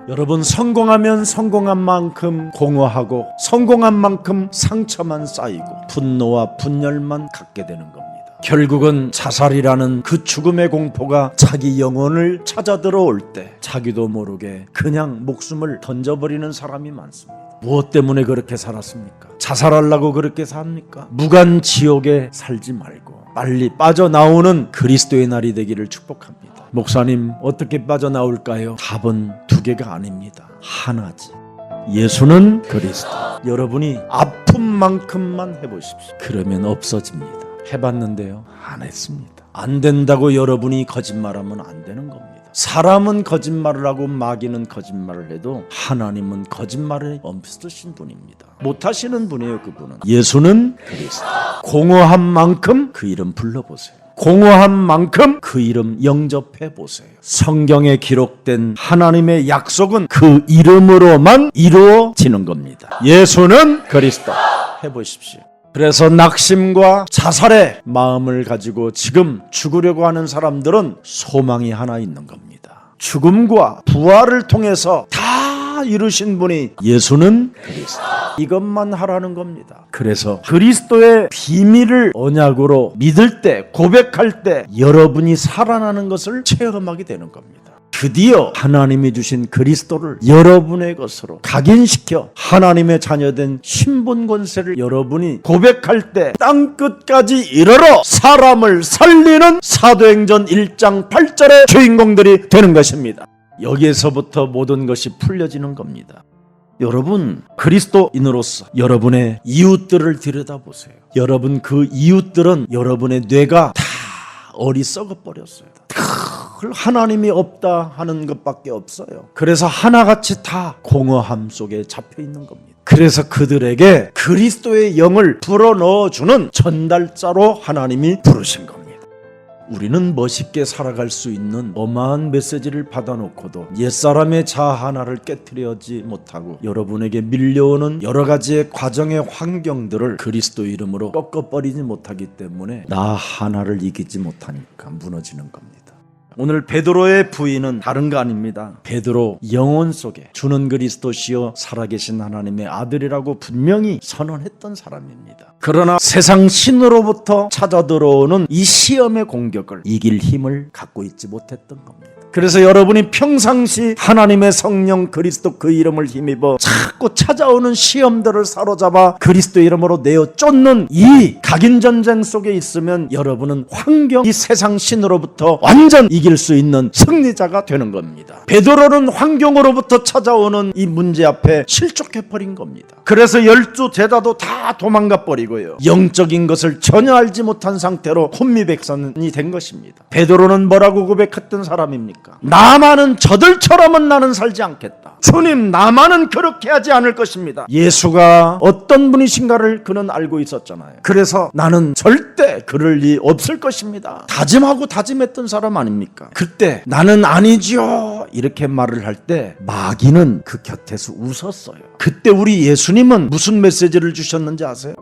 여러분, 성공하면 성공한 만큼 공허하고 성공한 만큼 상처만 쌓이고 분노와 분열만 갖게 되는 겁니다. 결국은 자살이라는 그 죽음의 공포가 자기 영혼을 찾아 들어올 때 자기도 모르게 그냥 목숨을 던져버리는 사람이 많습니다. 무엇 때문에 그렇게 살았습니까? 자살하려고 그렇게 삽니까? 무간 지옥에 살지 말고 빨리 빠져나오는 그리스도의 날이 되기를 축복합니다. 목사님, 어떻게 빠져나올까요? 답은 두 개가 아닙니다. 하나지. 예수는 그리스도. 여러분이 아픈 만큼만 해보십시오. 그러면 없어집니다. 해봤는데요, 안 했습니다. 안 된다고 여러분이 거짓말하면 안 되는 겁니다. 사람은 거짓말을 하고 마귀는 거짓말을 해도 하나님은 거짓말을 없으신 분입니다. 못하시는 분이에요. 그분은. 예수는 그리스도. 공허한 만큼 그 이름 불러보세요. 공허한 만큼 그 이름 영접해 보세요. 성경에 기록된 하나님의 약속은 그 이름으로만 이루어지는 겁니다. 예수는 그리스도. 해보십시오. 그래서 낙심과 자살의 마음을 가지고 지금 죽으려고 하는 사람들은 소망이 하나 있는 겁니다. 죽음과 부활을 통해서 다 이루신 분이 예수는 그리스도. 이것만 하라는 겁니다. 그래서 그리스도의 비밀을 언약으로 믿을 때, 고백할 때 여러분이 살아나는 것을 체험하게 되는 겁니다. 드디어 하나님이 주신 그리스도를 여러분의 것으로 각인시켜 하나님의 자녀된 신분 권세를 여러분이 고백할 때 땅끝까지 이르러 사람을 살리는 사도행전 1장 8절의 주인공들이 되는 것입니다. 여기에서부터 모든 것이 풀려지는 겁니다. 여러분, 그리스도인으로서 여러분의 이웃들을 들여다보세요. 여러분, 그 이웃들은 여러분의 뇌가 다 어리석어 버렸어요. 하나님이 없다 하는 것밖에 없어요. 그래서 하나같이 다 공허함 속에 잡혀 있는 겁니다. 그래서 그들에게 그리스도의 영을 불어넣어주는 전달자로 하나님이 부르신 겁니다. 우리는 멋있게 살아갈 수 있는 어마한 메시지를 받아놓고도 옛사람의 자아 하나를 깨트리지 못하고 여러분에게 밀려오는 여러 가지의 과정의 환경들을 그리스도 이름으로 꺾어버리지 못하기 때문에 나 하나를 이기지 못하니까 무너지는 겁니다. 오늘 베드로의 부인은 다른 거 아닙니다. 베드로 영혼 속에 주는 그리스도시여 살아계신 하나님의 아들이라고 분명히 선언했던 사람입니다. 그러나 세상 신으로부터 찾아 들어오는 이 시험의 공격을 이길 힘을 갖고 있지 못했던 겁니다. 그래서 여러분이 평상시 하나님의 성령 그리스도 그 이름을 힘입어 자꾸 찾아오는 시험들을 사로잡아 그리스도 이름으로 내어 쫓는 이 각인전쟁 속에 있으면 여러분은 이 세상 신으로부터 완전 이길 수 있는 승리자가 되는 겁니다. 베드로는 환경으로부터 찾아오는 이 문제 앞에 실족해버린 겁니다. 그래서 12 제자도 다 도망가 버리고요, 영적인 것을 전혀 알지 못한 상태로 혼미백산이 된 것입니다. 베드로는 뭐라고 고백했던 사람입니까? 나만은 저들처럼은 나는 살지 않겠다. 주님, 나만은 그렇게 하지 않을 것입니다. 예수가 어떤 분이신가를 그는 알고 있었잖아요. 그래서 나는 절대 그럴 리 없을 것입니다 다짐하고 다짐했던 사람 아닙니까? 그때 나는 아니지요 이렇게 말을 할 때 마귀는 그 곁에서 웃었어요. 그때 우리 예수님은 무슨 메시지를 주셨는지 아세요?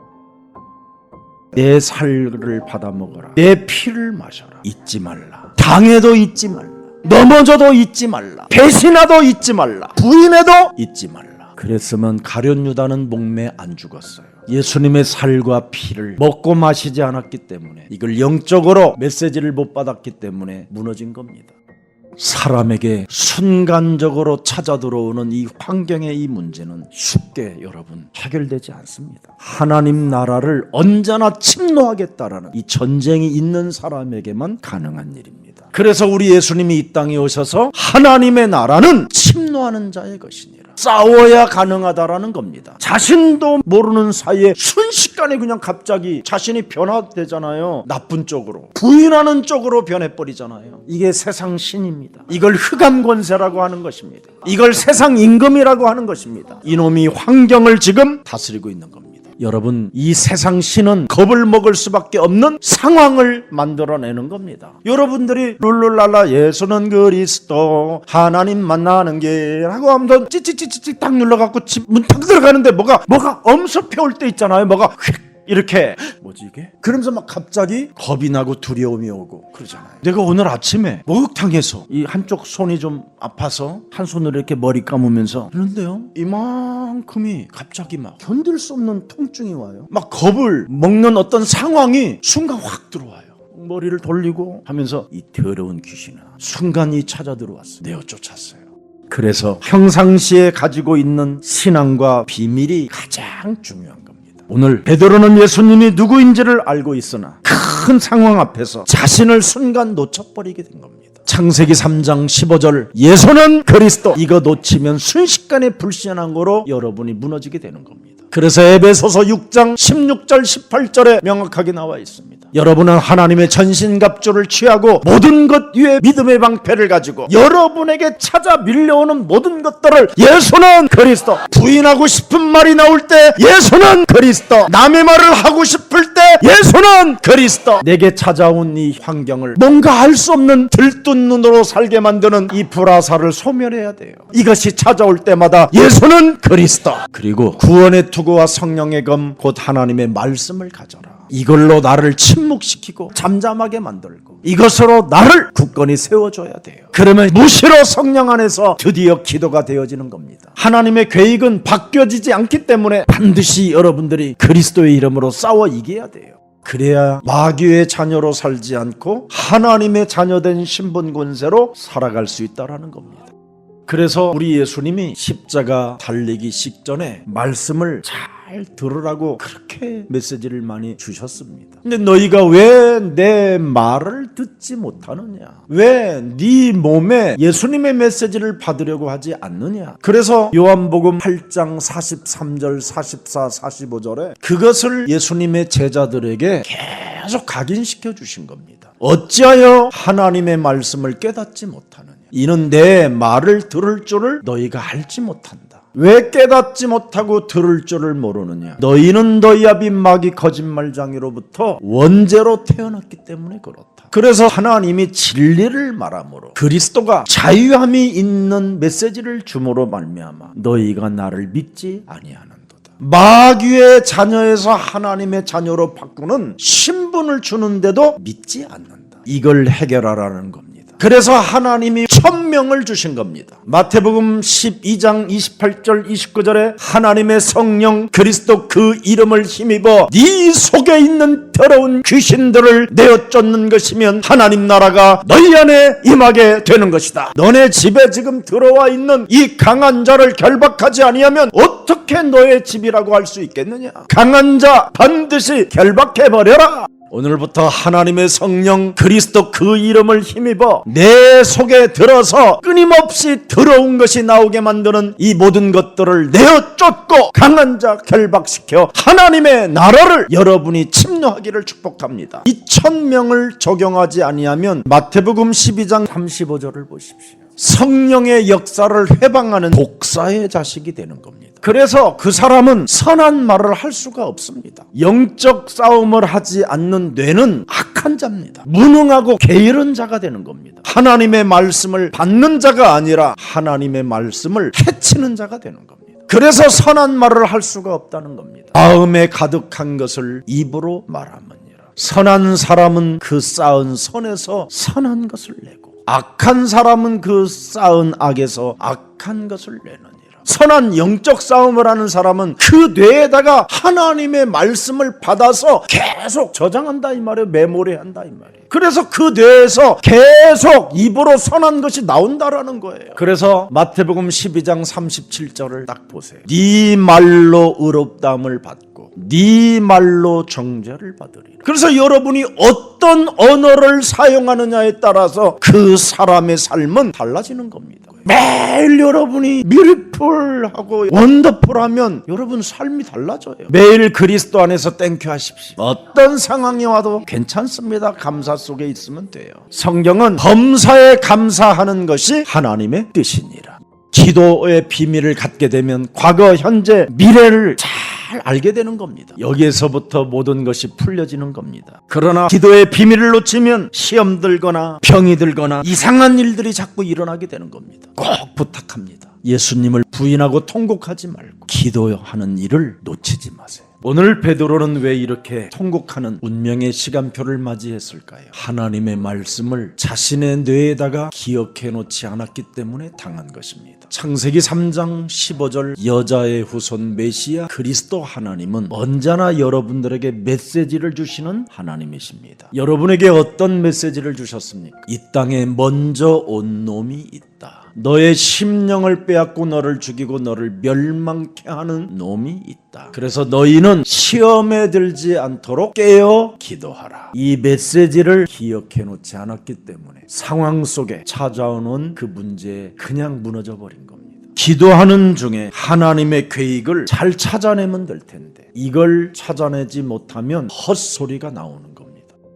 내 살을 받아먹어라, 내 피를 마셔라, 잊지 말라, 당해도 잊지 말라, 넘어져도 잊지 말라, 배신하도 잊지 말라, 부인해도 잊지 말라. 그랬으면 가룟 유다는 목매 안 죽었어요. 예수님의 살과 피를 먹고 마시지 않았기 때문에, 이걸 영적으로 메시지를 못 받았기 때문에 무너진 겁니다. 사람에게 순간적으로 찾아 들어오는 이 환경의 이 문제는 쉽게 여러분 해결되지 않습니다. 하나님 나라를 언제나 침노하겠다라는 이 전쟁이 있는 사람에게만 가능한 일입니다. 그래서 우리 예수님이 이 땅에 오셔서 하나님의 나라는 침노하는 자의 것이니라, 싸워야 가능하다라는 겁니다. 자신도 모르는 사이에 순식간에 그냥 갑자기 자신이 변화되잖아요. 나쁜 쪽으로, 부인하는 쪽으로 변해버리잖아요. 이게 세상 신입니다. 이걸 흑암 권세라고 하는 것입니다. 이걸 세상 임금이라고 하는 것입니다. 이놈이 환경을 지금 다스리고 있는 겁니다. 여러분, 이 세상 신은 겁을 먹을 수밖에 없는 상황을 만들어내는 겁니다. 여러분들이 룰룰랄라 예수는 그리스도 하나님 만나는 게라고 하면서 찌찌찌찌 딱 눌러갖고 문 탁 들어가는데 뭐가 엄습해 올 때 있잖아요. 뭐가 휙 이렇게 뭐지 이게? 그러면서 막 갑자기 겁이 나고 두려움이 오고 그러잖아요. 내가 오늘 아침에 목욕탕에서 이 한쪽 손이 좀 아파서 한 손으로 이렇게 머리 감으면서 그런데요 이만큼이 갑자기 막 견딜 수 없는 통증이 와요. 막 겁을 먹는 어떤 상황이 순간 확 들어와요. 머리를 돌리고 하면서 이 더러운 귀신아 순간이 찾아 들어왔어요. 내어 쫓았어요. 그래서 평상시에 가지고 있는 신앙과 비밀이 가장 중요한 겁니다. 오늘 베드로는 예수님이 누구인지를 알고 있으나 큰 상황 앞에서 자신을 순간 놓쳐버리게 된 겁니다. 창세기 3장 15절 예수는 그리스도 이거 놓치면 순식간에 불신한 거로 여러분이 무너지게 되는 겁니다. 그래서 에베소서 6장 16절 18절에 명확하게 나와 있습니다. 여러분은 하나님의 전신갑주를 취하고 모든 것 위에 믿음의 방패를 가지고 여러분에게 찾아 밀려오는 모든 것들을 예수는 그리스도 부인하고 싶은 말이 나올 때 예수는 그리스도 남의 말을 하고 싶을 때 예수는 그리스도 내게 찾아온 이 환경을 뭔가 알 수 없는 들뜬 눈으로 살게 만드는 이 불화살을 소멸해야 돼요. 이것이 찾아올 때마다 예수는 그리스도 그리고 구원의 투구와 성령의 검 곧 하나님의 말씀을 가져라. 이걸로 나를 침묵시키고 잠잠하게 만들고 이것으로 나를 굳건히 세워줘야 돼요. 그러면 무시로 성령 안에서 드디어 기도가 되어지는 겁니다. 하나님의 계획은 바뀌어지지 않기 때문에 반드시 여러분들이 그리스도의 이름으로 싸워 이겨야 돼요. 그래야 마귀의 자녀로 살지 않고 하나님의 자녀된 신분 권세로 살아갈 수 있다는 겁니다. 그래서 우리 예수님이 십자가 달리기 직전에 말씀을 잘 들으라고 그렇게 메시지를 많이 주셨습니다. 근데 너희가 왜 내 말을 듣지 못하느냐? 왜 네 몸에 예수님의 메시지를 받으려고 하지 않느냐? 그래서 요한복음 8장 43절 44, 45절에 그것을 예수님의 제자들에게 계속 각인시켜 주신 겁니다. 어찌하여 하나님의 말씀을 깨닫지 못하느냐? 이는 내 말을 들을 줄을 너희가 알지 못한다. 왜 깨닫지 못하고 들을 줄을 모르느냐? 너희는 너희 아비 마귀 거짓말장이로부터 원죄로 태어났기 때문에 그렇다. 그래서 하나님이 진리를 말함으로 그리스도가 자유함이 있는 메시지를 줌으로 말미암아 너희가 나를 믿지 아니하는도다. 마귀의 자녀에서 하나님의 자녀로 바꾸는 신분을 주는데도 믿지 않는다. 이걸 해결하라는 겁니다. 그래서 하나님이 천명을 주신 겁니다. 마태복음 12장 28절 29절에 하나님의 성령 그리스도 그 이름을 힘입어 네 속에 있는 더러운 귀신들을 내어 쫓는 것이면 하나님 나라가 너희 안에 임하게 되는 것이다. 너네 집에 지금 들어와 있는 이 강한 자를 결박하지 아니하면 어떻게 너의 집이라고 할 수 있겠느냐? 강한 자 반드시 결박해버려라. 오늘부터 하나님의 성령 그리스도 그 이름을 힘입어 내 속에 들어서 끊임없이 더러운 것이 나오게 만드는 이 모든 것들을 내어 쫓고 강한 자 결박시켜 하나님의 나라를 여러분이 침노하기를 축복합니다. 이 천명을 적용하지 아니하면 마태복음 12장 35절을 보십시오. 성령의 역사를 회방하는 독사의 자식이 되는 겁니다. 그래서 그 사람은 선한 말을 할 수가 없습니다. 영적 싸움을 하지 않는 뇌는 악한 자입니다. 무능하고 게으른 자가 되는 겁니다. 하나님의 말씀을 받는 자가 아니라 하나님의 말씀을 해치는 자가 되는 겁니다. 그래서 선한 말을 할 수가 없다는 겁니다. 마음에 가득한 것을 입으로 말하느니라. 선한 사람은 그 쌓은 선에서 선한 것을 내고 악한 사람은 그 쌓은 악에서 악한 것을 내느니라. 선한 영적 싸움을 하는 사람은 그 뇌에다가 하나님의 말씀을 받아서 계속 저장한다 이 말이에요. 메모리한다 이 말이에요. 그래서 그 뇌에서 계속 입으로 선한 것이 나온다라는 거예요. 그래서 마태복음 12장 37절을 딱 보세요. 네 말로 의롭다함을 받고 네 말로 정죄를 받으리라. 그래서 여러분이 어떤 언어를 사용하느냐에 따라서 그 사람의 삶은 달라지는 겁니다. 매일 여러분이 미리풀하고 원더풀하면 여러분 삶이 달라져요. 매일 그리스도 안에서 땡큐 하십시오. 어떤 상황이 와도 괜찮습니다. 감사 속에 있으면 돼요. 성경은 범사에 감사하는 것이 하나님의 뜻이니라. 기도의 비밀을 갖게 되면 과거, 현재, 미래를 잘 알게 되는 겁니다. 여기에서부터 모든 것이 풀려지는 겁니다. 그러나 기도의 비밀을 놓치면 시험 들거나 병이 들거나 이상한 일들이 자꾸 일어나게 되는 겁니다. 꼭 부탁합니다. 예수님을 부인하고 통곡하지 말고 기도하는 일을 놓치지 마세요. 오늘 베드로는 왜 이렇게 통곡하는 운명의 시간표를 맞이했을까요? 하나님의 말씀을 자신의 뇌에다가 기억해 놓지 않았기 때문에 당한 것입니다. 창세기 3장 15절 여자의 후손 메시아 그리스도 하나님은 언제나 여러분들에게 메시지를 주시는 하나님이십니다. 여러분에게 어떤 메시지를 주셨습니까? 이 땅에 먼저 온 놈이 있다. 너의 심령을 빼앗고 너를 죽이고 너를 멸망케 하는 놈이 있다. 그래서 너희는 시험에 들지 않도록 깨어 기도하라. 이 메시지를 기억해 놓지 않았기 때문에 상황 속에 찾아오는 그 문제에 그냥 무너져 버린 겁니다. 기도하는 중에 하나님의 계획을 잘 찾아내면 될 텐데 이걸 찾아내지 못하면 헛소리가 나오는 겁니다.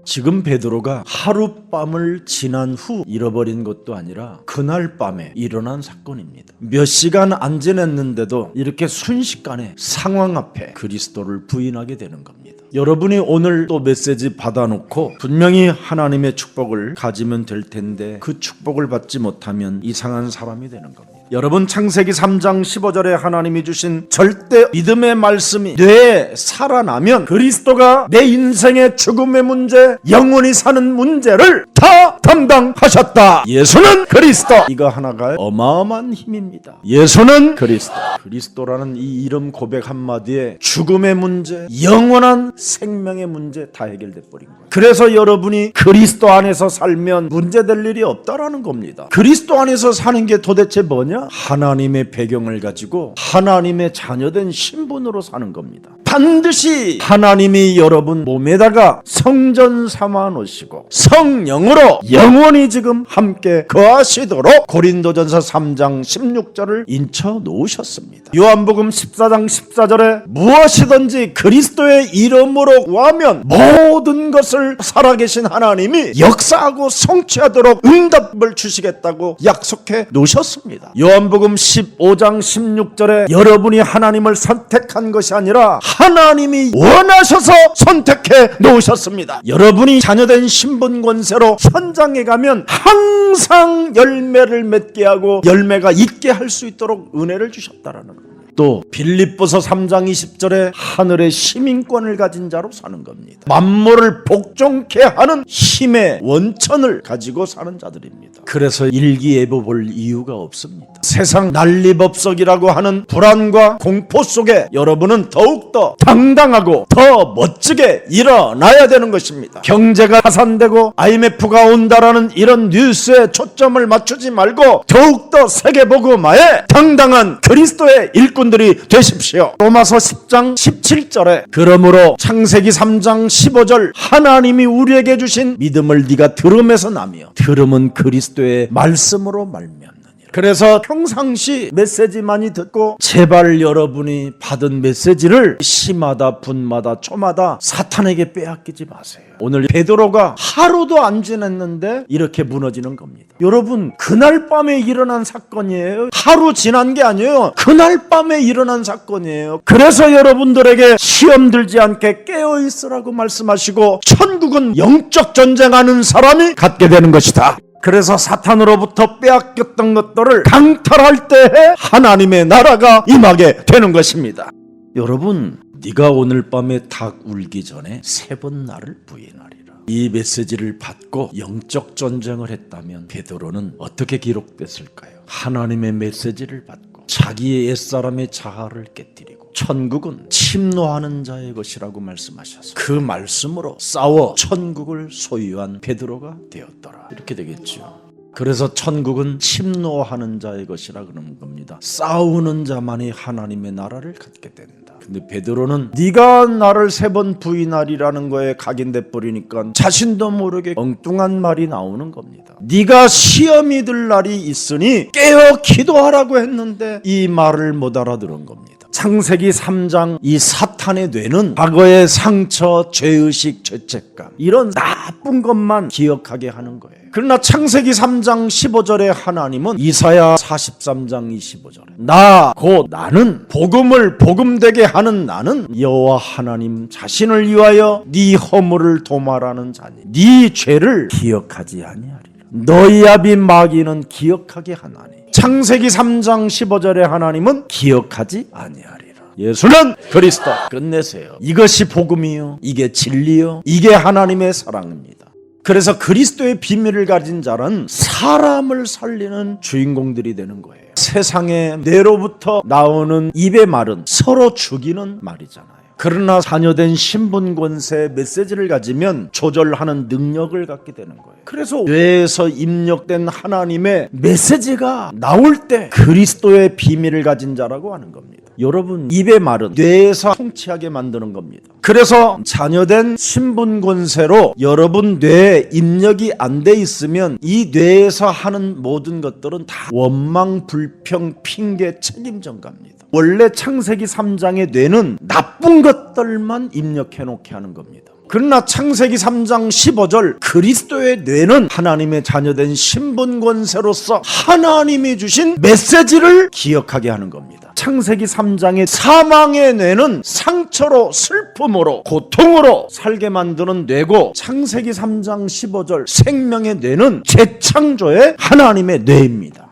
지금 베드로가 하룻밤을 지난 후 잃어버린 것도 아니라 그날 밤에 일어난 사건입니다. 몇 시간 안 지냈는데도 이렇게 순식간에 상황 앞에 그리스도를 부인하게 되는 겁니다. 여러분이 오늘 또 메시지 받아놓고 분명히 하나님의 축복을 가지면 될 텐데 그 축복을 받지 못하면 이상한 사람이 되는 겁니다. 여러분 창세기 3장 15절에 하나님이 주신 절대 믿음의 말씀이 뇌에 살아나면 그리스도가 내 인생의 죽음의 문제, 영원히 사는 문제를 다 담당하셨다. 예수는 그리스도. 이거 하나가 어마어마한 힘입니다. 예수는 그리스도. 그리스도라는 이 이름 고백 한마디에 죽음의 문제, 영원한 생명의 문제 다 해결돼 버린 거예요. 그래서 여러분이 그리스도 안에서 살면 문제될 일이 없다라는 겁니다. 그리스도 안에서 사는 게 도대체 뭐냐? 하나님의 배경을 가지고 하나님의 자녀된 신분으로 사는 겁니다. 반드시 하나님이 여러분 몸에다가 성전 삼아 놓으시고 성령으로 영원히 지금 함께 거하시도록 고린도전서 3장 16절을 인쳐 놓으셨습니다. 요한복음 14장 14절에 무엇이든지 그리스도의 이름으로 구하면 모든 것을 살아계신 하나님이 역사하고 성취하도록 응답을 주시겠다고 약속해 놓으셨습니다. 요한복음 15장 16절에 여러분이 하나님을 선택한 것이 아니라 하나님이 원하셔서 선택해 놓으셨습니다. 여러분이 자녀된 신분 권세로 현장에 가면 항상 열매를 맺게 하고 열매가 있게 할 수 있도록 은혜를 주셨다라는 겁니다. 또 빌립보서 3장 20절에 하늘의 시민권을 가진 자로 사는 겁니다. 만물을 복종케 하는 힘의 원천을 가지고 사는 자들입니다. 그래서 일기예보 볼 이유가 없습니다. 세상 난리법석이라고 하는 불안과 공포 속에 여러분은 더욱더 당당하고 더 멋지게 일어나야 되는 것입니다. 경제가 파산되고 IMF가 온다라는 이런 뉴스에 초점을 맞추지 말고 더욱더 세계복음화에 당당한 그리스도의 일꾼들이 되십시오. 로마서 10장 17절에 그러므로 창세기 3장 15절 하나님이 우리에게 주신 믿음을 네가 들음에서 나며 들음은 그리스도의 말씀으로 말미암느니라. 그래서 평상시 메시지 많이 듣고 제발 여러분이 받은 메시지를 시마다 분마다 초마다 사탄에게 빼앗기지 마세요. 오늘 베드로가 하루도 안 지났는데 이렇게 무너지는 겁니다. 여러분 그날 밤에 일어난 사건이에요. 하루 지난 게 아니에요. 그날 밤에 일어난 사건이에요. 그래서 여러분들에게 시험 들지 않게 깨어있으라고 말씀하시고 천국은 영적 전쟁하는 사람이 갖게 되는 것이다. 그래서 사탄으로부터 빼앗겼던 것들을 강탈할 때에 하나님의 나라가 임하게 되는 것입니다. 여러분 네가 오늘 밤에 닭 울기 전에 3번 나를 부인하리라. 이 메시지를 받고 영적 전쟁을 했다면 베드로는 어떻게 기록됐을까요? 하나님의 메시지를 받고 자기의 옛사람의 자아를 깨뜨리고 천국은 침노하는 자의 것이라고 말씀하셔서 그 말씀으로 싸워 천국을 소유한 베드로가 되었더라. 이렇게 되겠죠. 그래서 천국은 침노하는 자의 것이라 그러는 겁니다. 싸우는 자만이 하나님의 나라를 갖게 된다. 근데 베드로는 네가 나를 3번 부인하리라는 거에 각인돼 버리니까 자신도 모르게 엉뚱한 말이 나오는 겁니다. 네가 시험이 들 날이 있으니 깨어 기도하라고 했는데 이 말을 못 알아들은 겁니다. 창세기 3장 이 사탄의 뇌는 과거의 상처, 죄의식, 죄책감 이런 나쁜 것만 기억하게 하는 거예요. 그러나 창세기 3장 15절에 하나님은 이사야 43장 25절에 나 곧 나는 복음을 복음되게 하는 나는 여호와 하나님 자신을 위하여 네 허물을 도말하는 자니 네 죄를 기억하지 아니하리라. 너희 아비 마귀는 기억하게 하나니 창세기 3장 15절에 하나님은 기억하지 아니하리라. 예수는 그리스도. 끝내세요. 이것이 복음이요, 이게 진리요, 이게 하나님의 사랑입니다. 그래서 그리스도의 비밀을 가진 자는 사람을 살리는 주인공들이 되는 거예요. 세상의 뇌로부터 나오는 입의 말은 서로 죽이는 말이잖아요. 그러나 자녀된 신분 권세 메시지를 가지면 조절하는 능력을 갖게 되는 거예요. 그래서 뇌에서 입력된 하나님의 메시지가 나올 때 그리스도의 비밀을 가진 자라고 하는 겁니다. 여러분, 입의 말은 뇌에서 통치하게 만드는 겁니다. 그래서 자녀된 신분 권세로 여러분 뇌에 입력이 안 돼 있으면 이 뇌에서 하는 모든 것들은 다 원망, 불평, 핑계, 책임 전가입니다. 원래 창세기 3장의 뇌는 나쁜 것들만 입력해 놓게 하는 겁니다. 그러나 창세기 3장 15절 그리스도의 뇌는 하나님의 자녀된 신분 권세로서 하나님이 주신 메시지를 기억하게 하는 겁니다. 창세기 3장의 사망의 뇌는 상처로, 슬픔으로, 고통으로 살게 만드는 뇌고, 창세기 3장 15절 생명의 뇌는 재창조의 하나님의 뇌입니다.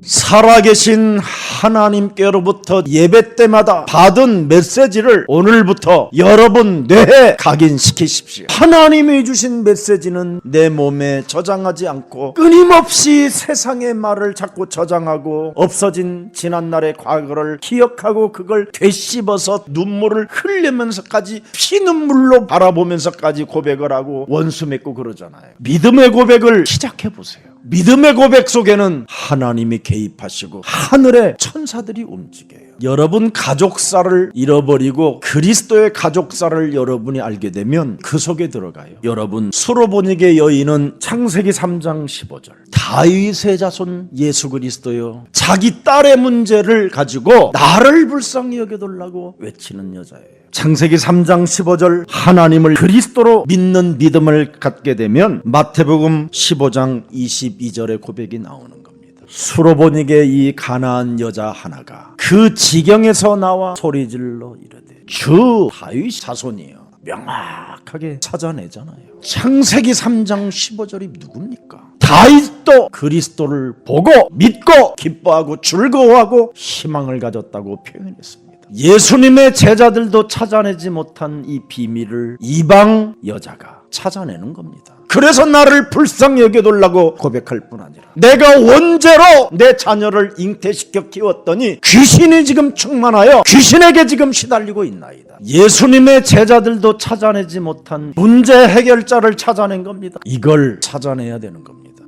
살아계신 하나님께로부터 예배 때마다 받은 메시지를 오늘부터 여러분 뇌에 각인시키십시오. 하나님이 주신 메시지는 내 몸에 저장하지 않고 끊임없이 세상의 말을 자꾸 저장하고 없어진 지난날의 과거를 기억하고 그걸 되씹어서 눈물을 흘리면서까지 피눈물로 바라보면서까지 고백을 하고 원수 맺고 그러잖아요. 믿음의 고백을 시작해보세요. 믿음의 고백 속에는 하나님이 개입하시고 하늘의 천사들이 움직여요. 여러분 가족사를 잃어버리고 그리스도의 가족사를 여러분이 알게 되면 그 속에 들어가요. 여러분, 수로보닉의 여인은 창세기 3장 15절 다윗의 자손 예수 그리스도요, 자기 딸의 문제를 가지고 나를 불쌍히 여겨달라고 외치는 여자예요. 창세기 3장 15절 하나님을 그리스도로 믿는 믿음을 갖게 되면 마태복음 15장 22절의 고백이 나오는 겁니다. 수로보닉의 이 가나안 여자 하나가 그 지경에서 나와 소리질러 이르되 주 다윗 자손이여, 명확하게 찾아내잖아요. 창세기 3장 15절이 누굽니까? 다윗도 그리스도를 보고 믿고 기뻐하고 즐거워하고 희망을 가졌다고 표현했습니다. 예수님의 제자들도 찾아내지 못한 이 비밀을 이방 여자가 찾아내는 겁니다. 그래서 나를 불쌍히 여겨달라고 고백할 뿐 아니라 내가 원죄로 내 자녀를 잉태시켜 키웠더니 귀신이 지금 충만하여 귀신에게 지금 시달리고 있나이다. 예수님의 제자들도 찾아내지 못한 문제 해결자를 찾아낸 겁니다. 이걸 찾아내야 되는 겁니다.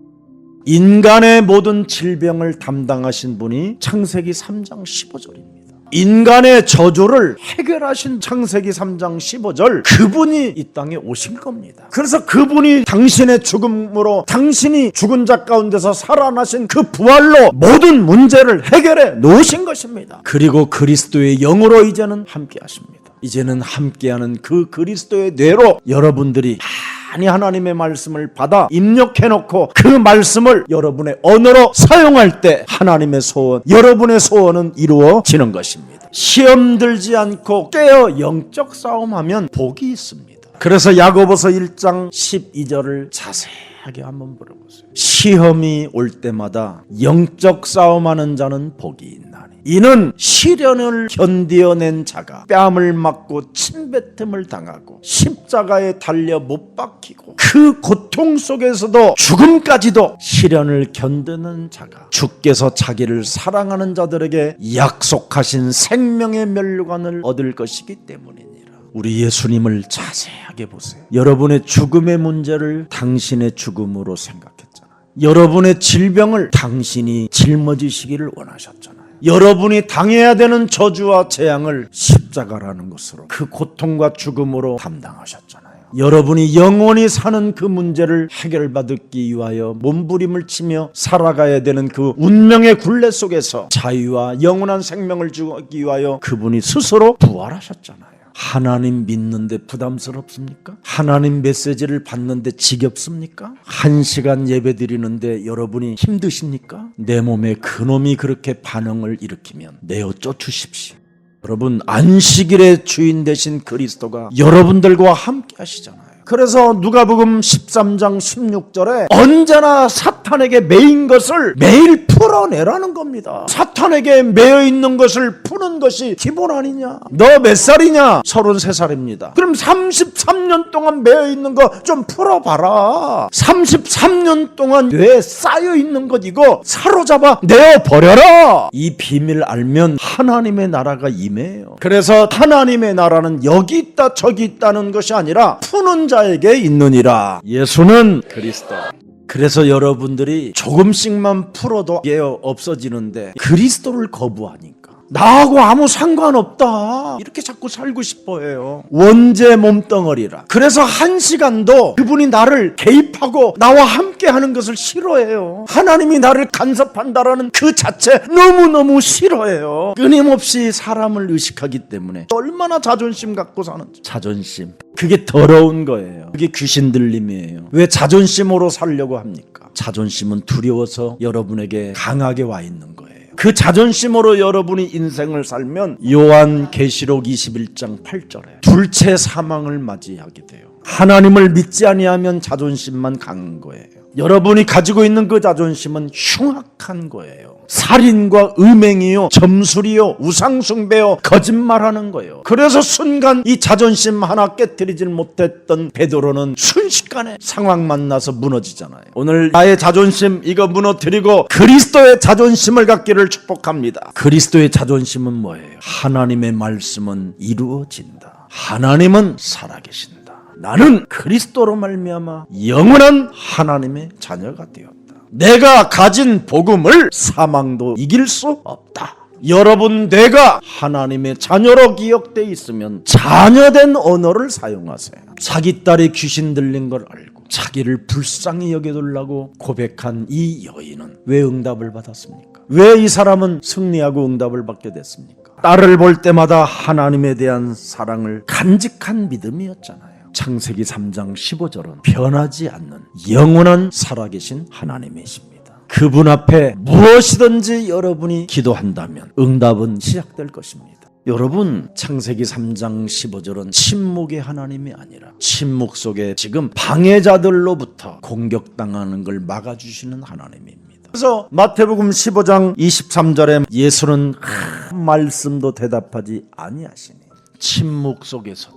인간의 모든 질병을 담당하신 분이 창세기 3장 15절입니다. 인간의 저주를 해결하신 창세기 3장 15절 그분이 이 땅에 오실 겁니다. 그래서 그분이 당신의 죽음으로 당신이 죽은 자 가운데서 살아나신 그 부활로 모든 문제를 해결해 놓으신 것입니다. 그리고 그리스도의 영으로 이제는 함께 하십니다. 이제는 함께하는 그 그리스도의 뇌로 여러분들이 많이 하나님의 말씀을 받아 입력해놓고 그 말씀을 여러분의 언어로 사용할 때 하나님의 소원, 여러분의 소원은 이루어지는 것입니다. 시험 들지 않고 깨어 영적 싸움하면 복이 있습니다. 그래서 야고보서 1장 12절을 자세하게 한번 물어보세요. 시험이 올 때마다 영적 싸움하는 자는 복이 있나니 이는 시련을 견디어낸 자가 뺨을 맞고 침뱉음을 당하고 십자가에 달려 못 박히고 그 고통 속에서도 죽음까지도 시련을 견디는 자가 주께서 자기를 사랑하는 자들에게 약속하신 생명의 면류관을 얻을 것이기 때문이니라. 우리 예수님을 자세하게 보세요. 여러분의 죽음의 문제를 당신의 죽음으로 생각했잖아요. 여러분의 질병을 당신이 짊어지시기를 원하셨잖아요. 여러분이 당해야 되는 저주와 재앙을 십자가라는 것으로 그 고통과 죽음으로 담당하셨잖아요. 여러분이 영원히 사는 그 문제를 해결받기 위하여 몸부림을 치며 살아가야 되는 그 운명의 굴레 속에서 자유와 영원한 생명을 주기 위하여 그분이 스스로 부활하셨잖아요. 하나님 믿는데 부담스럽습니까? 하나님 메시지를 받는데 지겹습니까? 1시간 예배 드리는데 여러분이 힘드십니까? 내 몸에 그놈이 그렇게 반응을 일으키면 내어 쫓으십시오. 여러분, 안식일의 주인 되신 그리스도가 여러분들과 함께 하시잖아요. 그래서 누가복음 13장 16절에 언제나 사탄에게 매인 것을 매일 풀어내라는 겁니다. 사탄에게 매여 있는 것을 푸는 것이 기본 아니냐? 너 몇 살이냐? 33살입니다. 그럼 33년 동안 매여 있는 거 좀 풀어봐라. 33년 동안 뇌에 쌓여 있는 것 이거 사로잡아 내어버려라. 이 비밀 알면 하나님의 나라가 임해요. 그래서 하나님의 나라는 여기 있다 저기 있다는 것이 아니라 푸는 자에게 있느니라. 예수는 그리스도. 그래서 여러분들이 조금씩만 풀어도 이게 없어지는데 그리스도를 거부하니까 나하고 아무 상관없다 이렇게 자꾸 살고 싶어 해요. 원죄 몸덩어리라. 그래서 한 시간도 그분이 나를 개입하고 나와 함께 하는 것을 싫어해요. 하나님이 나를 간섭한다라는 그 자체 너무너무 싫어해요. 끊임없이 사람을 의식하기 때문에 얼마나 자존심 갖고 사는지. 자존심, 그게 더러운 거예요. 그게 귀신 들림이에요. 왜 자존심으로 살려고 합니까? 자존심은 두려워서 여러분에게 강하게 와 있는 거예요. 그 자존심으로 여러분이 인생을 살면 요한계시록 21장 8절에 둘째 사망을 맞이하게 돼요. 하나님을 믿지 아니하면 자존심만 강한 거예요. 여러분이 가지고 있는 그 자존심은 흉악한 거예요. 살인과 음행이요, 점술이요, 우상숭배요, 거짓말하는 거예요. 그래서 순간 이 자존심 하나 깨뜨리질 못했던 베드로는 순식간에 상황 만나서 무너지잖아요. 오늘 나의 자존심 이거 무너뜨리고 그리스도의 자존심을 갖기를 축복합니다. 그리스도의 자존심은 뭐예요? 하나님의 말씀은 이루어진다. 하나님은 살아계신다. 나는 그리스도로 말미암아 영원한 하나님의 자녀가 되었다. 내가 가진 복음을 사망도 이길 수 없다. 여러분 뇌가 하나님의 자녀로 기억되어 있으면 자녀된 언어를 사용하세요. 자기 딸이 귀신 들린 걸 알고 자기를 불쌍히 여겨달라고 고백한 이 여인은 왜 응답을 받았습니까? 왜 이 사람은 승리하고 응답을 받게 됐습니까? 딸을 볼 때마다 하나님에 대한 사랑을 간직한 믿음이었잖아요. 창세기 3장 15절은 변하지 않는 영원한 살아계신 하나님이십니다. 그분 앞에 무엇이든지 여러분이 기도한다면 응답은 시작될 것입니다. 여러분 창세기 3장 15절은 침묵의 하나님이 아니라 침묵 속에 지금 방해자들로부터 공격당하는 걸 막아주시는 하나님입니다. 그래서 마태복음 15장 23절에 예수는 한 말씀도 대답하지 아니하시니 침묵 속에서도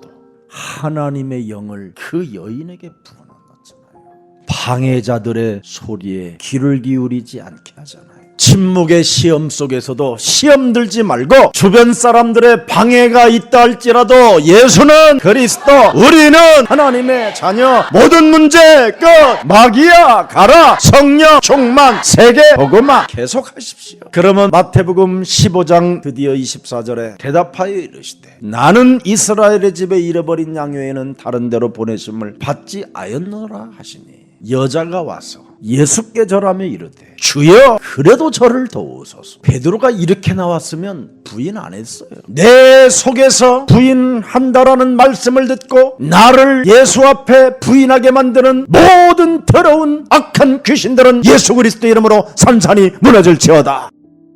하나님의 영을 그 여인에게 불어넣었잖아요. 방해자들의 소리에 귀를 기울이지 않게 하잖아요. 침묵의 시험 속에서도 시험 들지 말고 주변 사람들의 방해가 있다 할지라도 예수는 그리스도, 우리는 하나님의 자녀, 모든 문제 끝, 마귀야 가라, 성령 충만, 세계 복음화 계속하십시오. 그러면 마태복음 15장 드디어 24절에 대답하여 이르시되 나는 이스라엘의 집에 잃어버린 양 외에는 다른 데로 보내심을 받지 아였노라 하시니 여자가 와서 예수께 절하며 이르되 주여 그래도 저를 도우소서. 베드로가 이렇게 나왔으면 부인 안 했어요. 내 속에서 부인한다라는 말씀을 듣고 나를 예수 앞에 부인하게 만드는 모든 더러운 악한 귀신들은 예수 그리스도 이름으로 산산이 무너질지어다.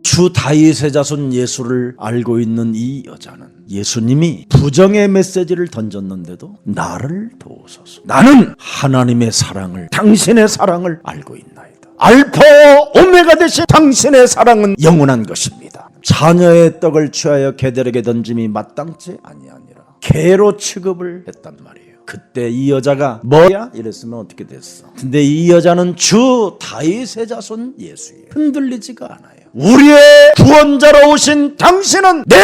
주 다윗의 자손 예수를 알고 있는 이 여자는 예수님이 부정의 메시지를 던졌는데도 나를 도우소서. 나는 하나님의 사랑을, 당신의 사랑을 알고 있나이다. 알파 오메가 되신 당신의 사랑은 영원한 것입니다. 자녀의 떡을 취하여 개들에게 던짐이 마땅치 아니하니라. 개로 취급을 했단 말이에요. 그때 이 여자가 뭐야? 이랬으면 어떻게 됐어? 근데 이 여자는 주 다윗의 자손 예수예요. 흔들리지가 않아요. 우리의 구원자로 오신 당신은 내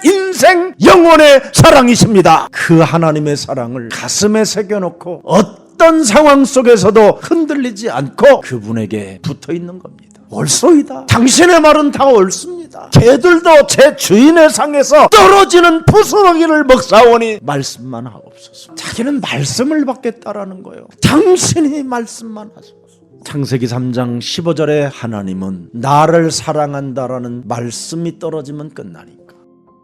인생 영혼의 사랑이십니다. 그 하나님의 사랑을 가슴에 새겨놓고 어떤 상황 속에서도 흔들리지 않고 그분에게 붙어있는 겁니다. 옳소이다. 당신의 말은 다 옳습니다. 개들도 제 주인의 상에서 떨어지는 부스러기를 먹사오니 말씀만 하옵소서. 자기는 말씀을 받겠다라는 거예요. 당신이 말씀만 하소서. 창세기 3장 15절에 하나님은 나를 사랑한다라는 말씀이 떨어지면 끝나니까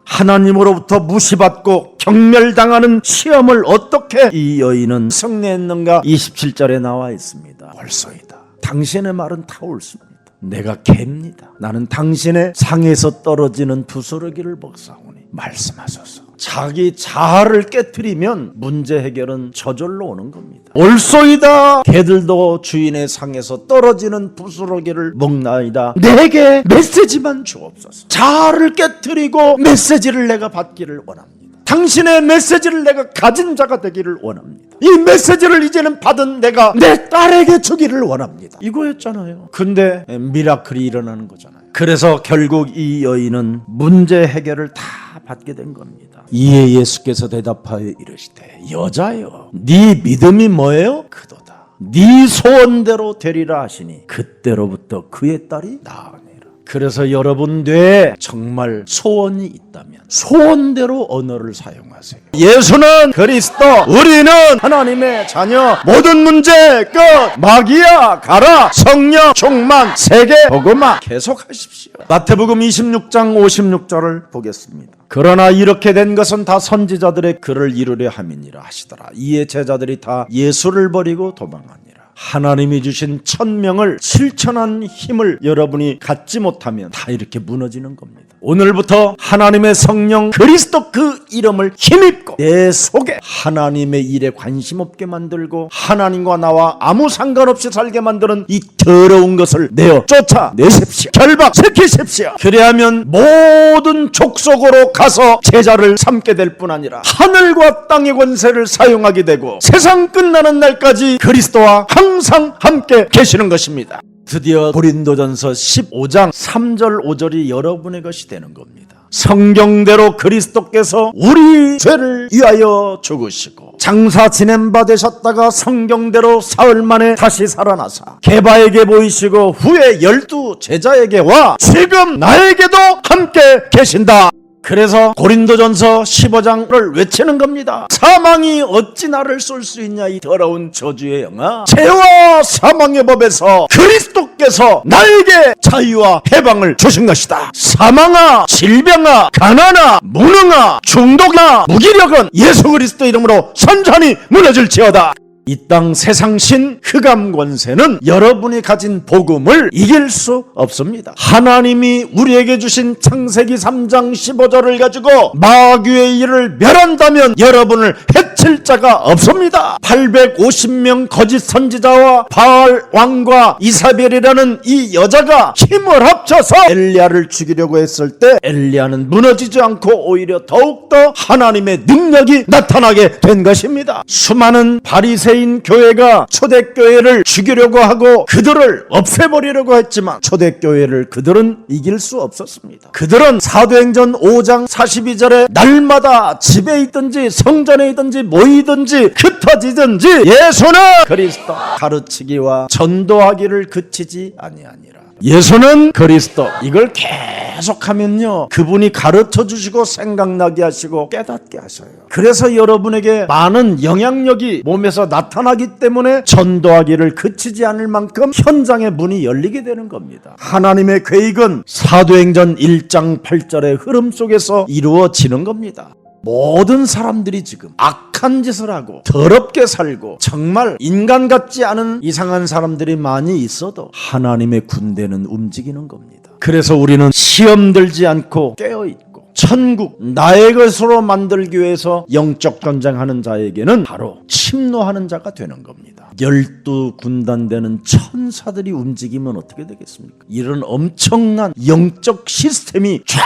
하나님으로부터 무시받고 경멸당하는 시험을 어떻게 이 여인은 승리했는가 27절에 나와 있습니다. 옳소이다. 당신의 말은 다 옳습니다. 내가 개입니다. 나는 당신의 상에서 떨어지는 부스러기를 먹사오니 말씀하소서. 자기 자아를 깨트리면 문제 해결은 저절로 오는 겁니다. 옳소이다. 개들도 주인의 상에서 떨어지는 부스러기를 먹나이다. 내게 메시지만 주옵소서. 자아를 깨트리고 메시지를 내가 받기를 원합니다. 당신의 메시지를 내가 가진 자가 되기를 원합니다. 이 메시지를 이제는 받은 내가 내 딸에게 주기를 원합니다. 이거였잖아요. 근데 미라클이 일어나는 거잖아요. 그래서 결국 이 여인은 문제 해결을 다 받게 된 겁니다. 이에 예수께서 대답하여 이르시되 여자여 네 믿음이 뭐예요? 크도다. 네 소원대로 되리라 하시니 그때로부터 그의 딸이 나으니라. 그래서 여러분 뇌에 정말 소원이 있다면 소원대로 언어를 사용하세요. 예수는 그리스도, 우리는 하나님의 자녀, 모든 문제 끝, 마귀야 가라, 성령 충만, 세계 복음화 계속하십시오. 마태복음 26장 56절을 보겠습니다. 그러나 이렇게 된 것은 다 선지자들의 글을 이루려 함이니라 하시더라. 이에 제자들이 다 예수를 버리고 도망하니라. 하나님이 주신 1000명을 실천한 힘을 여러분이 갖지 못하면 다 이렇게 무너지는 겁니다. 오늘부터 하나님의 성령 그리스도 그 이름을 힘입고 내 속에 하나님의 일에 관심 없게 만들고 하나님과 나와 아무 상관없이 살게 만드는 이 더러운 것을 내어 쫓아내십시오. 결박시키십시오. 그래야면 모든 족속으로 가서 제자를 삼게 될 뿐 아니라 하늘과 땅의 권세를 사용하게 되고 세상 끝나는 날까지 그리스도와 항상 함께 계시는 것입니다. 드디어 고린도전서 15장 3절 5절이 여러분의 것이 되는 겁니다. 성경대로 그리스도께서 우리 죄를 위하여 죽으시고 장사 지낸 바 되셨다가 성경대로 사흘 만에 다시 살아나사 게바에게 보이시고 후에 12 제자에게 와 지금 나에게도 함께 계신다. 그래서 고린도전서 15장을 외치는 겁니다. 사망이 어찌 나를 쏠 수 있냐 이 더러운 저주의 영아. 죄와 사망의 법에서 그리스도께서 나에게 자유와 해방을 주신 것이다. 사망아, 질병아, 가난아, 무능아, 중독아, 무기력은 예수 그리스도 이름으로 선전히 무너질지어다. 이 땅 세상신 흑암 권세는 여러분이 가진 복음을 이길 수 없습니다. 하나님이 우리에게 주신 창세기 3장 15절을 가지고 마귀의 일을 멸한다면 여러분을 해칠 자가 없습니다. 850명 거짓 선지자와 바알 왕과 이사벨이라는 이 여자가 힘을 합쳐서 엘리야를 죽이려고 했을 때 엘리야는 무너지지 않고 오히려 더욱더 하나님의 능력이 나타나게 된 것입니다. 수많은 바리새인 교회가 초대교회를 죽이려고 하고 그들을 없애버리려고 했지만 초대교회를 그들은 이길 수 없었습니다. 그들은 사도행전 5장 42절에 날마다 집에 있든지 성전에 있든지 모이든지 흩어지든지 예수는 그리스도 가르치기와 전도하기를 그치지 아니하니라. 예수는 그리스도 이걸 계속하면요 그분이 가르쳐 주시고 생각나게 하시고 깨닫게 하셔요. 그래서 여러분에게 많은 영향력이 몸에서 나타나기 때문에 전도하기를 그치지 않을 만큼 현장의 문이 열리게 되는 겁니다. 하나님의 계획은 사도행전 1장 8절의 흐름 속에서 이루어지는 겁니다. 모든 사람들이 지금 악한 짓을 하고 더럽게 살고 정말 인간 같지 않은 이상한 사람들이 많이 있어도 하나님의 군대는 움직이는 겁니다. 그래서 우리는 시험 들지 않고 깨어있고 천국 나의 것으로 만들기 위해서 영적 전쟁하는 자에게는 바로 침노하는 자가 되는 겁니다. 12군단 되는 천사들이 움직이면 어떻게 되겠습니까? 이런 엄청난 영적 시스템이 쫙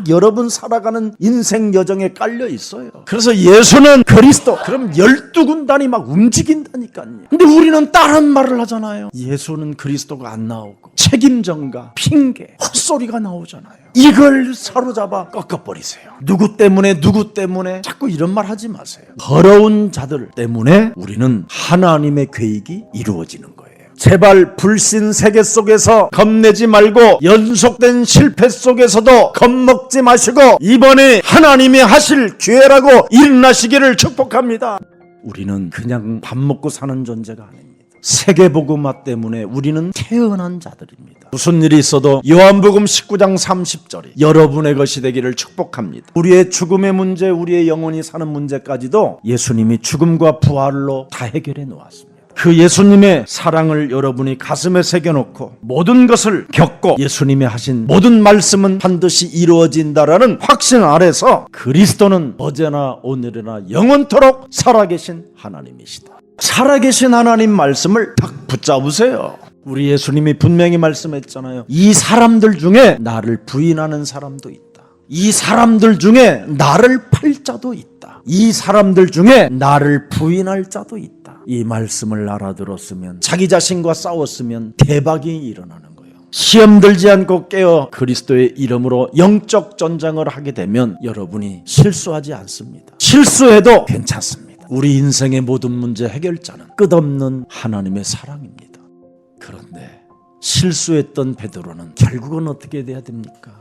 여러분 살아가는 인생 여정에 깔려 있어요. 그래서 예수는 그리스도 그럼 12군단이 막 움직인다니까요. 근데 우리는 다른 말을 하잖아요. 예수는 그리스도가 안 나오고 책임전가 핑계 헛소리가 나오잖아요. 이걸 사로잡아 꺾어버리세요. 누구 때문에 자꾸 이런 말 하지 마세요. 더러운 자들 때문에 우리는 하나님의 계획이 이루어지는 거예요. 제발 불신 세계 속에서 겁내지 말고 연속된 실패 속에서도 겁먹지 마시고 이번에 하나님이 하실 기회라고 일어나시기를 축복합니다. 우리는 그냥 밥 먹고 사는 존재가 아닙니다. 세계복음화 때문에 우리는 태어난 자들입니다. 무슨 일이 있어도 요한복음 19장 30절이 여러분의 것이 되기를 축복합니다. 우리의 죽음의 문제, 우리의 영혼이 사는 문제까지도 예수님이 죽음과 부활로 다 해결해 놓았습니다. 그 예수님의 사랑을 여러분이 가슴에 새겨놓고 모든 것을 겪고 예수님이 하신 모든 말씀은 반드시 이루어진다라는 확신 아래서 그리스도는 어제나 오늘이나 영원토록 살아계신 하나님이시다. 살아계신 하나님 말씀을 딱 붙잡으세요. 우리 예수님이 분명히 말씀했잖아요. 이 사람들 중에 나를 부인하는 사람도 있다. 이 사람들 중에 나를 팔 자도 있다. 이 사람들 중에 나를 부인할 자도 있다. 이 말씀을 알아들었으면, 자기 자신과 싸웠으면 대박이 일어나는 거예요. 시험 들지 않고 깨어 그리스도의 이름으로 영적 전쟁을 하게 되면 여러분이 실수하지 않습니다. 실수해도 괜찮습니다. 우리 인생의 모든 문제 해결자는 끝없는 하나님의 사랑입니다. 그런데 실수했던 베드로는 결국은 어떻게 돼야 됩니까?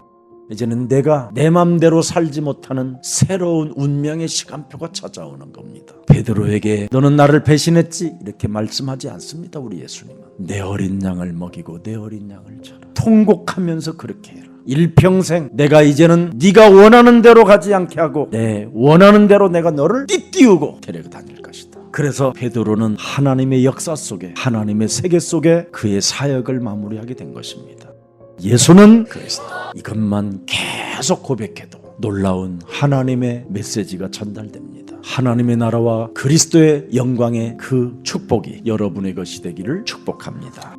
이제는 내가 내 맘대로 살지 못하는 새로운 운명의 시간표가 찾아오는 겁니다. 베드로에게 너는 나를 배신했지 이렇게 말씀하지 않습니다. 우리 예수님은 내 어린 양을 먹이고 내 어린 양을 쳐라. 통곡하면서 그렇게 해라. 일평생 내가 이제는 네가 원하는 대로 가지 않게 하고 내 원하는 대로 내가 너를 띠띠우고 데려다닐 것이다. 그래서 베드로는 하나님의 역사 속에, 하나님의 세계 속에 그의 사역을 마무리하게 된 것입니다. 예수는 그리스도. 이것만 계속 고백해도 놀라운 하나님의 메시지가 전달됩니다. 하나님의 나라와 그리스도의 영광의 그 축복이 여러분의 것이 되기를 축복합니다.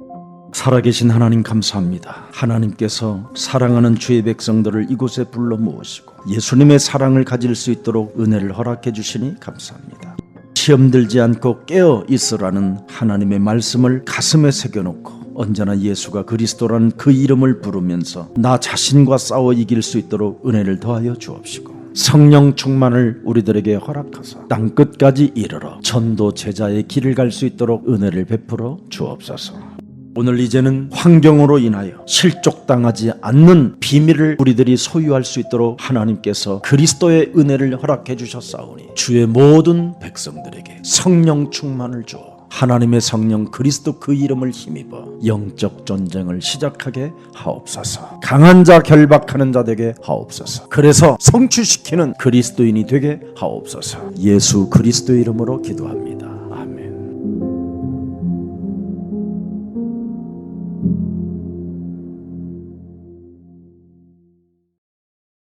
살아계신 하나님 감사합니다. 하나님께서 사랑하는 주의 백성들을 이곳에 불러 모으시고 예수님의 사랑을 가질 수 있도록 은혜를 허락해 주시니 감사합니다. 시험 들지 않고 깨어 있으라는 하나님의 말씀을 가슴에 새겨놓고 언제나 예수가 그리스도라는 그 이름을 부르면서 나 자신과 싸워 이길 수 있도록 은혜를 더하여 주옵시고 성령 충만을 우리들에게 허락하사 땅끝까지 이르러 전도 제자의 길을 갈 수 있도록 은혜를 베풀어 주옵소서. 오늘 이제는 환경으로 인하여 실족당하지 않는 비밀을 우리들이 소유할 수 있도록 하나님께서 그리스도의 은혜를 허락해 주셨사오니 주의 모든 백성들에게 성령 충만을 주어 하나님의 성령 그리스도 그 이름을 힘입어 영적 전쟁을 시작하게 하옵소서. 강한 자 결박하는 자 되게 하옵소서. 그래서 성취시키는 그리스도인이 되게 하옵소서. 예수 그리스도의 이름으로 기도합니다.